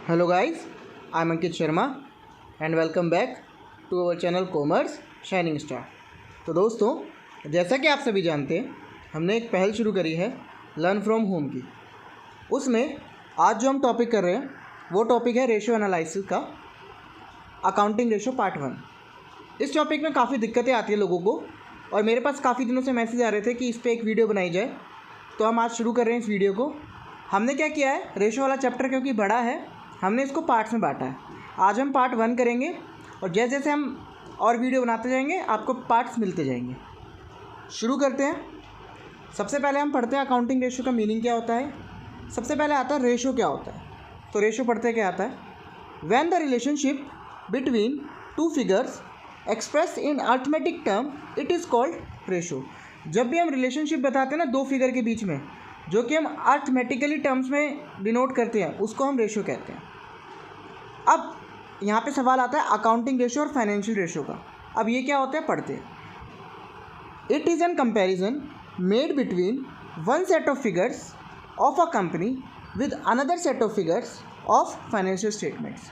Hello guys, I'm Ankit Sharma and welcome back to our channel Commerce Shining Star। तो दोस्तों, जैसा कि आप सभी जानते हैं, हमने एक पहल शुरू करी है लर्न फ्रॉम होम की। उसमें आज जो हम टॉपिक कर रहे हैं वो टॉपिक है रेशियो एनालिसिस का अकाउंटिंग रेशियो पार्ट 1। इस टॉपिक में काफ़ी दिक्कतें आती है लोगों को और मेरे पास काफ़ी दिनों से मैसेज आ रहे थे कि इस पर एक वीडियो बनाई जाए, तो हम आज शुरू कर रहे हैं इस वीडियो को। हमने क्या किया है, रेशियो वाला चैप्टर क्योंकि बड़ा है, हमने इसको पार्ट्स में बांटा है। आज हम पार्ट 1 करेंगे और जैसे जैसे हम और वीडियो बनाते जाएंगे आपको पार्ट्स मिलते जाएंगे। शुरू करते हैं। सबसे पहले हम पढ़ते हैं अकाउंटिंग रेशियो का मीनिंग क्या होता है। सबसे पहले आता है रेशियो क्या होता है। तो रेशियो पढ़ते क्या आता है, when the relationship between two figures express in arithmetic term it is called ratio. जब भी हम रिलेशनशिप बताते हैं ना दो फिगर के बीच में, जो कि हम अर्थमेटिकली टर्म्स में डिनोट करते हैं, उसको हम रेशियो कहते हैं। अब यहाँ पे सवाल आता है अकाउंटिंग रेशियो और फाइनेंशियल रेशियो का। अब ये क्या होता है, पढ़ते हैं। It is an comparison made between one set of figures of a company with another set of figures of financial statements.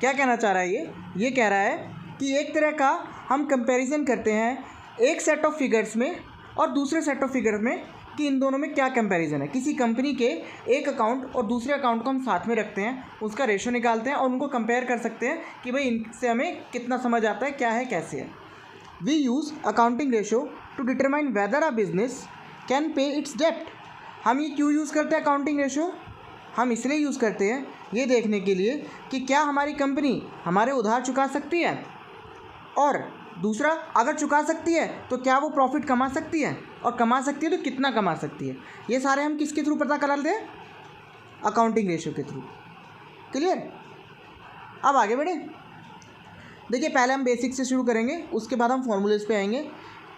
क्या कहना चाह रहा है ये कह रहा है कि एक तरह का हम कंपैरिजन करते हैं एक सेट ऑफ फिगर्स में और दूसरे सेट ऑफ फिगर्स में कि इन दोनों में क्या कंपैरिजन है। किसी कंपनी के एक अकाउंट और दूसरे अकाउंट को हम साथ में रखते हैं, उसका रेशियो निकालते हैं और उनको कंपेयर कर सकते हैं कि भाई इनसे हमें कितना समझ आता है, क्या है, कैसे है। We use accounting ratio to determine whether a business can pay its डेप्ट। हम ये क्यों यूज़ करते हैं अकाउंटिंग रेशियो? हम इसलिए यूज़ करते हैं ये देखने के लिए कि क्या हमारी कंपनी हमारे उधार चुका सकती है, और दूसरा अगर चुका सकती है तो क्या वो प्रॉफिट कमा सकती है, और कमा सकती है तो कितना कमा सकती है। ये सारे हम किसके थ्रू पता कर लेते हैं, अकाउंटिंग रेशियो के थ्रू। क्लियर? अब आगे बढ़े। देखिए पहले हम बेसिक से शुरू करेंगे, उसके बाद हम फॉर्मूलेज पे आएंगे।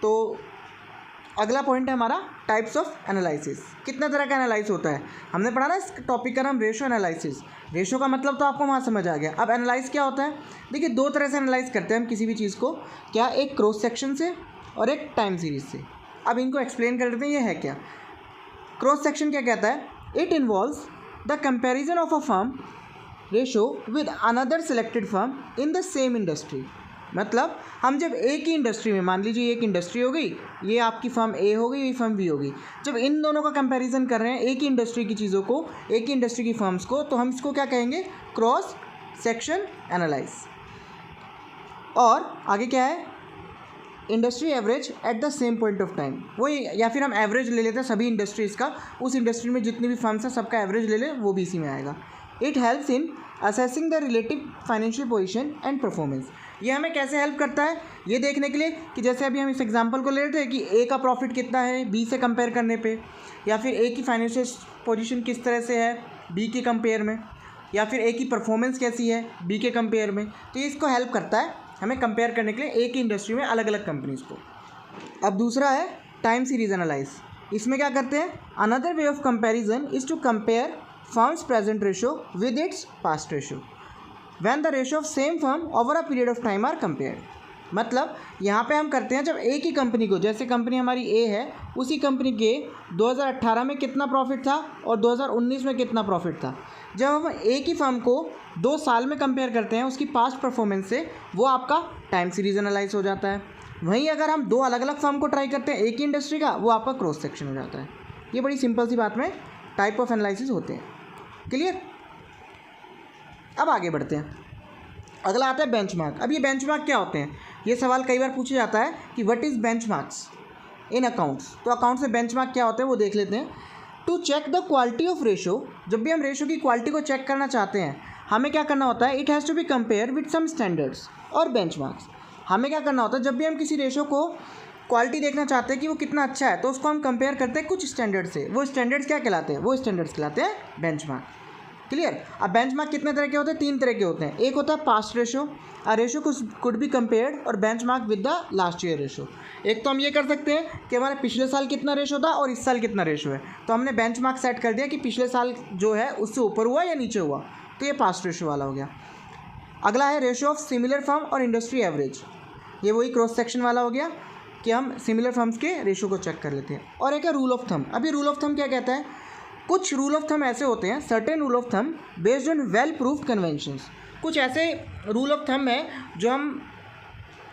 तो अगला पॉइंट है हमारा टाइप्स ऑफ एनालिसिस। कितना तरह का एनालाइज होता है हमने पढ़ा ना, इस टॉपिक का नाम रेशियो एनालिसिस। रेशियो का मतलब तो आपको वहाँ समझ आ गया। अब एनालाइज क्या होता है, देखिए दो तरह से एनालाइज करते हैं हम किसी भी चीज़ को, क्या एक क्रॉस सेक्शन से और एक टाइम सीरीज से। अब इनको एक्सप्लेन कर देते हैं ये है क्या। क्रॉस सेक्शन क्या कहता है, it involves the comparison of a firm ratio with another selected firm in the same industry. मतलब हम जब एक ही इंडस्ट्री में, मान लीजिए एक इंडस्ट्री हो गई, ये आपकी फर्म ए हो गई, ये फर्म बी होगी, जब इन दोनों का कंपैरिजन कर रहे हैं एक ही इंडस्ट्री की चीज़ों को, एक ही इंडस्ट्री की फर्म्स को, तो हम इसको क्या कहेंगे, क्रॉस सेक्शन एनालाइज। और आगे क्या है, industry average at the same point of time. वो या फिर हम एवरेज ले लेते हैं सभी इंडस्ट्रीज़ का, उस इंडस्ट्री में जितनी भी फर्म्स हैं सबका एवरेज ले लें, वो भी इसी में आएगा। It helps in assessing the relative financial position and performance. ये हमें कैसे हेल्प करता है, ये देखने के लिए कि जैसे अभी हम इस एग्जांपल को ले रहे थे कि ए का प्रॉफिट कितना है बी से कंपेयर करने पे, या फिर ए की फाइनेंशियल पोजीशन किस तरह से है बी के कंपेयर में, या फिर ए की परफॉर्मेंस कैसी है बी के कंपेयर में। तो ये इसको हेल्प करता है हमें कंपेयर करने के लिए एक ही इंडस्ट्री में अलग अलग कंपनीज़ को। अब दूसरा है टाइम सीरीज एनालाइज। इसमें क्या करते हैं, another way of comparison is to compare firms present ratio with its past ratio when the ratio of same firm over a period of time are compared. मतलब यहाँ पे हम करते हैं जब एक ही कंपनी को, जैसे कंपनी हमारी ए है, उसी कंपनी के 2018 में कितना प्रॉफिट था और 2019 में कितना प्रॉफिट था, जब हम एक ही फर्म को 2 साल में कंपेयर करते हैं उसकी पास्ट परफॉर्मेंस से, वो आपका टाइम सीरीज एनालाइज हो जाता है। वहीं अगर हम 2 अलग अलग फर्म को ट्राई करते हैं एक ही इंडस्ट्री का, वो आपका क्रॉस सेक्शन हो जाता है। ये बड़ी सिंपल सी बात में टाइप ऑफ एनालिसिस होते हैं। क्लियर? अब आगे बढ़ते हैं। अगला आता है बेंचमार्क। अब ये बेंचमार्क क्या होते हैं, ये सवाल कई बार पूछा जाता है कि what is benchmarks in accounts. तो अकाउंट्स में बेंचमार्क क्या होते हैं वो देख लेते हैं। To check the quality of ratio, जब भी हम रेशो की क्वालिटी को चेक करना चाहते हैं हमें क्या करना होता है, it has to be compare with some standards और बेंचमार्क्स। हमें क्या करना होता है, जब भी हम किसी रेशो को क्वालिटी देखना चाहते हैं कि वो कितना अच्छा है, तो उसको हम कंपेयर करते हैं कुछ स्टैंडर्ड से। वो स्टैंडर्ड्स क्या कहलाते हैं, वो स्टैंडर्ड्स कहलाते हैं बेंचमार्क। क्लियर? अब बेंचमार्क कितने तरह के होते हैं, 3 तरह के होते हैं। एक होता है past ratio, a ratio could be compared और benchmark with the last year ratio. एक तो हम ये कर सकते हैं कि हमारे पिछले साल कितना रेशो था और इस साल कितना रेशो है, तो हमने बेंचमार्क सेट कर दिया कि पिछले साल जो है उससे ऊपर हुआ या नीचे हुआ, तो ये पास्ट रेशो वाला हो गया। अगला है रेशो ऑफ सिमिलर फर्म और इंडस्ट्री एवरेज। ये वही क्रॉस सेक्शन वाला हो गया कि हम सिमिलर फर्म्स के रेशो को चेक कर लेते हैं। और एक है रूल ऑफ थंब। अभी रूल ऑफ थंब क्या कहता है, कुछ रूल ऑफ थंब ऐसे होते हैं, certain rule of thumb based on well proofed conventions. कुछ ऐसे रूल ऑफ थंब हैं जो हम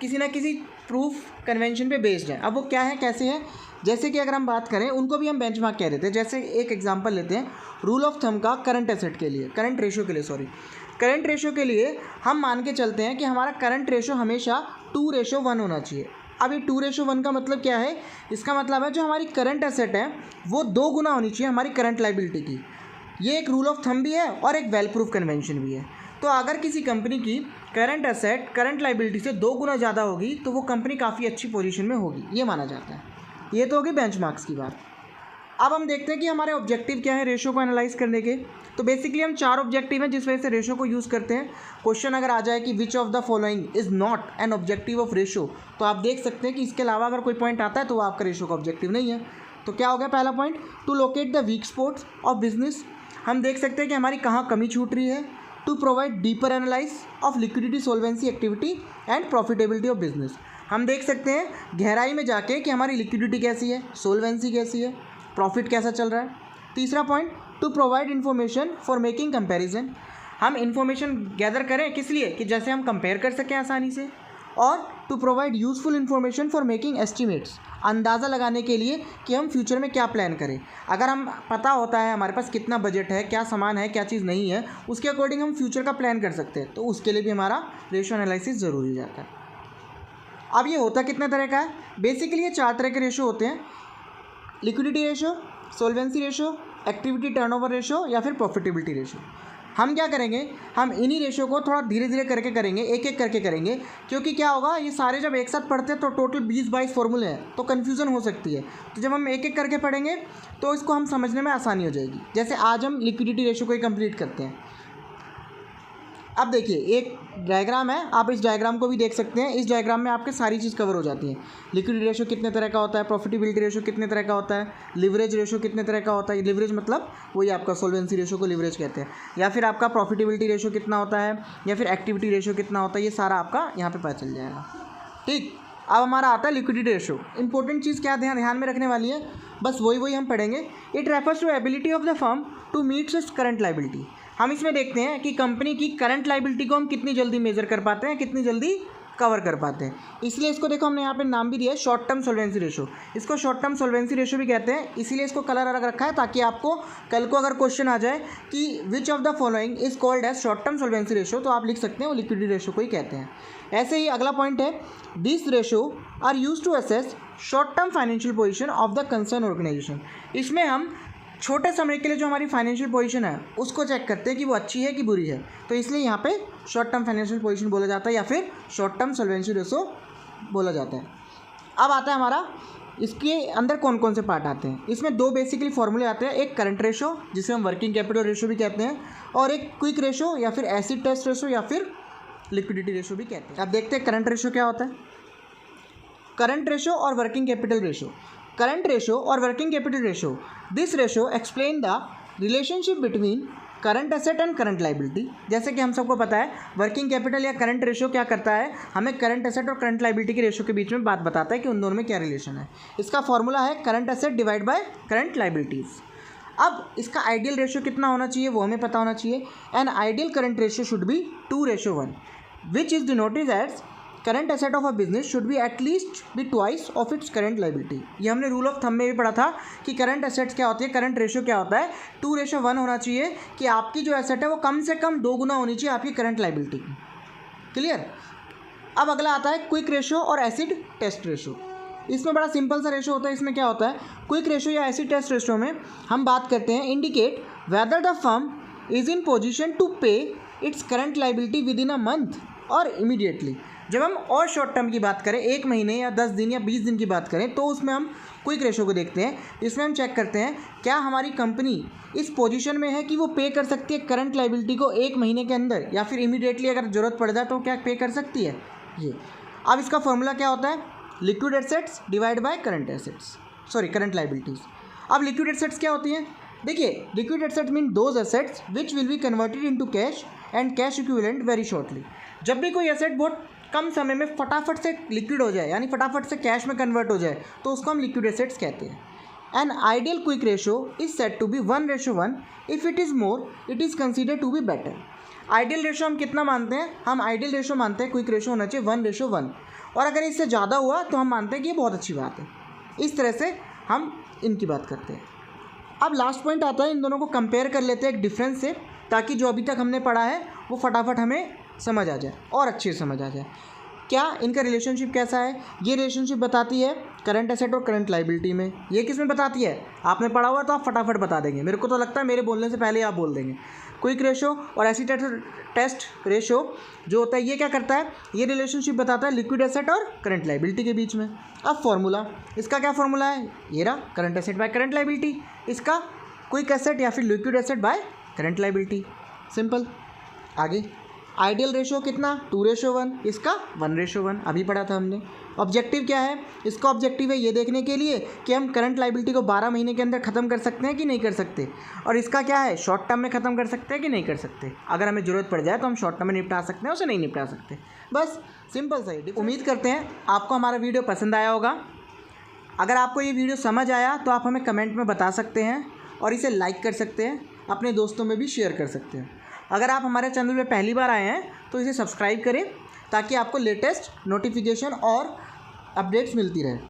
किसी ना किसी प्रूफ कन्वेंशन पे बेस्ड है। अब वो क्या है, कैसे है, जैसे कि अगर हम बात करें उनको भी हम बेंचमार्क कह देते हैं। जैसे एक एग्जांपल लेते हैं रूल ऑफ थंब का करंट एसेट के लिए, करंट रेशो के लिए हम मान के चलते हैं कि हमारा करंट रेशो हमेशा 2:1 होना चाहिए। अब ये 2:1 का मतलब क्या है, इसका मतलब है जो हमारी करंट एसेट है वो 2 गुना होनी चाहिए हमारी करंट लाइबिलिटी की। ये एक रूल ऑफ थंब भी है और एक वेल प्रूफ कन्वेंशन भी है। तो अगर किसी कंपनी की करंट एसेट करंट लाइबिलिटी से 2 गुना ज़्यादा होगी तो वो कंपनी काफ़ी अच्छी पोजीशन में होगी, ये माना जाता है। ये तो होगी बेंचमार्क्स की बात। अब हम देखते हैं कि हमारे ऑब्जेक्टिव क्या है रेशो को एनालाइज करने के। तो बेसिकली हम 4 ऑब्जेक्टिव हैं जिस वजह से रेशो को यूज़ करते हैं। क्वेश्चन अगर आ जाए कि which of the following is not an objective of ratio, तो आप देख सकते हैं कि इसके अलावा अगर कोई पॉइंट आता है तो वो आपका रेशो का ऑब्जेक्टिव नहीं है। तो क्या हो गया पहला point, to locate the weak spots of business. हम देख सकते हैं कि हमारी कहाँ कमी छूट रही है। To provide deeper analyse of liquidity, solvency, activity and profitability of business. हम देख सकते हैं गहराई में जाके कि हमारी लिक्विडिटी कैसी है, सोल्वेंसी कैसी है, प्रॉफिट कैसा चल रहा है। तीसरा point, to provide information for making comparison. हम इन्फॉर्मेशन गैदर करें किस लिए, कि जैसे हम कंपेयर कर सकें आसानी से। और to provide useful information for making estimates, अंदाज़ा लगाने के लिए कि हम फ्यूचर में क्या प्लान करें। अगर हम पता होता है हमारे पास कितना बजट है, क्या सामान है, क्या चीज़ नहीं है, उसके अकॉर्डिंग हम फ्यूचर का प्लान कर सकते हैं। तो उसके लिए भी हमारा रेशो एनालिसिस ज़रूरी हो जाता है। अब ये होता कितने तरह का है, बेसिकली ये 4 तरह के रेशो होते हैं, liquidity ratio, solvency ratio, activity turnover ratio या फिर प्रॉफिटेबिलिटी रेशो। हम क्या करेंगे, हम इन्हीं रेशो को थोड़ा धीरे धीरे करके करेंगे, एक एक करके करेंगे, क्योंकि क्या होगा ये सारे जब एक साथ पढ़ते हैं तो टोटल 20-22 फॉर्मूले हैं तो कन्फ्यूज़न हो सकती है। तो जब हम एक एक करके पढ़ेंगे तो इसको हम समझने में आसानी हो जाएगी। जैसे आज हम लिक्विडिटी रेशो को ही कंप्लीट करते हैं। अब देखिए एक डायग्राम है, आप इस डायग्राम को भी देख सकते हैं। इस डायग्राम में आपके सारी चीज़ कवर हो जाती है। लिक्विडिटी रेशो कितने तरह का होता है, प्रॉफिटेबिलिटी रेशो कितने तरह का होता है, लिवरेज रेशो कितने तरह का होता है। लिवरेज मतलब वही आपका सोल्वेंसी रेशो को लिवरेज कहते हैं। या फिर आपका प्रॉफिटेबिलिटी रेशो कितना होता है, या फिर एक्टिविटी रेशो कितना होता है, ये सारा आपका यहाँ पर पता चल जाएगा। ठीक, अब हमारा आता है लिक्विडिटी रेशो। इंपॉर्टेंट चीज़ क्या ध्यान में रखने वाली है, बस वही हम पढ़ेंगे। It refers to ability of the firm to meet its current liability. हम इसमें देखते हैं कि कंपनी की करंट लाइबिलिटी को हम कितनी जल्दी मेजर कर पाते हैं, कितनी जल्दी कवर कर पाते हैं। इसलिए इसको देखो हमने यहाँ पे नाम भी दिया है शॉर्ट टर्म सोल्वेंसी रेशो। इसको शॉर्ट टर्म सोल्वेंसी रेशो भी कहते हैं, इसीलिए इसको कलर अलग रखा है ताकि आपको कल को अगर क्वेश्चन आ जाए कि which of the following is called as short term solvency ratio, तो आप लिख सकते हैं वो लिक्विडिटी रेशो को ही कहते हैं। ऐसे ही अगला पॉइंट है, this ratio are use to assess short term financial position of the concern organization. इसमें हम छोटे समय के लिए जो हमारी फाइनेंशियल पोजीशन है उसको चेक करते हैं कि वो अच्छी है कि बुरी है। तो इसलिए यहाँ पे शॉर्ट टर्म फाइनेंशियल पोजीशन बोला जाता है या फिर शॉर्ट टर्म सोल्वेंसी रेशो बोला जाता है। अब आता है हमारा, इसके अंदर कौन कौन से पार्ट आते हैं। इसमें 2 बेसिकली फॉर्मूले आते हैं, एक करंट रेशो जिसे हम वर्किंग कैपिटल रेशो भी कहते हैं, और एक क्विक रेशो या फिर एसिड टेस्ट रेशो या फिर लिक्विडिटी रेशो भी कहते हैं। अब देखते हैं करंट रेशो क्या होता है। करंट रेशो और working capital ratio, current ratio और working capital ratio, this ratio explain the relationship between current asset and current liability. जैसे कि हम सबको पता है वर्किंग कैपिटल या करंट रेशो क्या करता है, हमें करंट एसेट और करंट लाइबिलिटी के रेशो के बीच में बात बताता है कि उन दोनों में क्या रिलेशन है। इसका फॉर्मूला है current asset divide by current liabilities. अब इसका आइडियल रेशो कितना होना चाहिए वो हमें पता होना चाहिए। An ideal current ratio should be 2:1 which is denoted as current asset of a business should be at least be twice of its current liability. ये हमने रूल ऑफ थंब में भी पढ़ा था कि करंट एसेट्स क्या होती है, करंट रेशो क्या होता है, 2:1 होना चाहिए कि आपकी जो एसेट है वो कम से कम 2 गुना होनी चाहिए आपकी करंट लाइबिलिटी की। क्लियर। अब अगला आता है क्विक रेशो और एसिड टेस्ट रेशो। इसमें बड़ा सिंपल सा रेशो होता है। इसमें क्या होता है, क्विक रेशो या एसिड टेस्ट रेशो में हम बात करते हैं indicate whether the firm is in position to pay its current liability within a month और इमीडिएटली। जब हम और शॉर्ट टर्म की बात करें, 1 महीने या 10 दिन या 20 दिन की बात करें, तो उसमें हम क्विक रेशो को देखते हैं। इसमें हम चेक करते हैं क्या हमारी कंपनी इस पोजीशन में है कि वो पे कर सकती है करंट लाइबिलिटी को 1 महीने के अंदर, या फिर इमीडिएटली अगर ज़रूरत पड़ जाए तो क्या पे कर सकती है ये। अब इसका फॉर्मूला क्या होता है, liquid assets divide by current assets, sorry current liabilities. अब लिक्विड एसेट्स क्या होती हैं, देखिए liquid asset mean those assets which will be converted into cash and cash equivalent very shortly. जब भी कोई एसेट बहुत कम समय में फटाफट से लिक्विड हो जाए, यानी फटाफट से कैश में कन्वर्ट हो जाए, तो उसको हम लिक्विड एसेट्स कहते हैं। An ideal quick ratio is set to be 1:1. If it is more it is consider to be better. Ideal ratio हम कितना मानते हैं? हम आइडियल रेशो मानते हैं क्विक रेशो होना चाहिए 1:1, और अगर इससे ज़्यादा हुआ तो हम मानते हैं कि ये बहुत अच्छी बात है. इस तरह से हम इनकी बात करते हैं. अब लास्ट पॉइंट आता है, इन दोनों को कंपेयर कर लेते हैं एक डिफरेंस से, ताकि जो अभी तक हमने पढ़ा है वो फटाफट हमें समझ आ जाए और अच्छे से समझ आ जाए. क्या इनका रिलेशनशिप कैसा है? ये रिलेशनशिप बताती है करंट एसेट और करंट लाइबिलिटी में. ये किस में बताती है? आपने पढ़ा हुआ तो आप फटाफट बता देंगे. मेरे को तो लगता है मेरे बोलने से पहले आप बोल देंगे. क्विक रेशो और एसिड टेस्ट रेशो जो होता है ये क्या करता है? ये रिलेशनशिप बताता है लिक्विड एसेट और करंट लाइबिलिटी के बीच में. अब फॉर्मूला, इसका क्या फॉर्मूला है? ये रहा, current asset by current liability. इसका क्विक एसेट या फिर liquid asset by current liability. Simple. आगे आइडियल रेशो कितना? 2:1. इसका 1:1. अभी पढ़ा था हमने. ऑब्जेक्टिव क्या है? इसका ऑब्जेक्टिव है ये देखने के लिए कि हम करंट लाइबिलिटी को 12 महीने के अंदर ख़त्म कर सकते हैं कि नहीं कर सकते. और इसका क्या है? शॉर्ट टर्म में ख़त्म कर सकते हैं कि नहीं कर सकते. अगर हमें ज़रूरत पड़ जाए तो हम शॉर्ट टर्म में निपटा सकते हैं, उसे नहीं निपटा सकते. बस सिंपल सा ही. उम्मीद करते हैं आपको हमारा वीडियो पसंद आया होगा. अगर आपको ये वीडियो समझ आया तो आप हमें कमेंट में बता सकते हैं और इसे लाइक कर सकते हैं, अपने दोस्तों में भी शेयर कर सकते हैं. अगर आप हमारे चैनल में पहली बार आए हैं तो इसे सब्सक्राइब करें ताकि आपको लेटेस्ट नोटिफिकेशन और अपडेट्स मिलती रहे.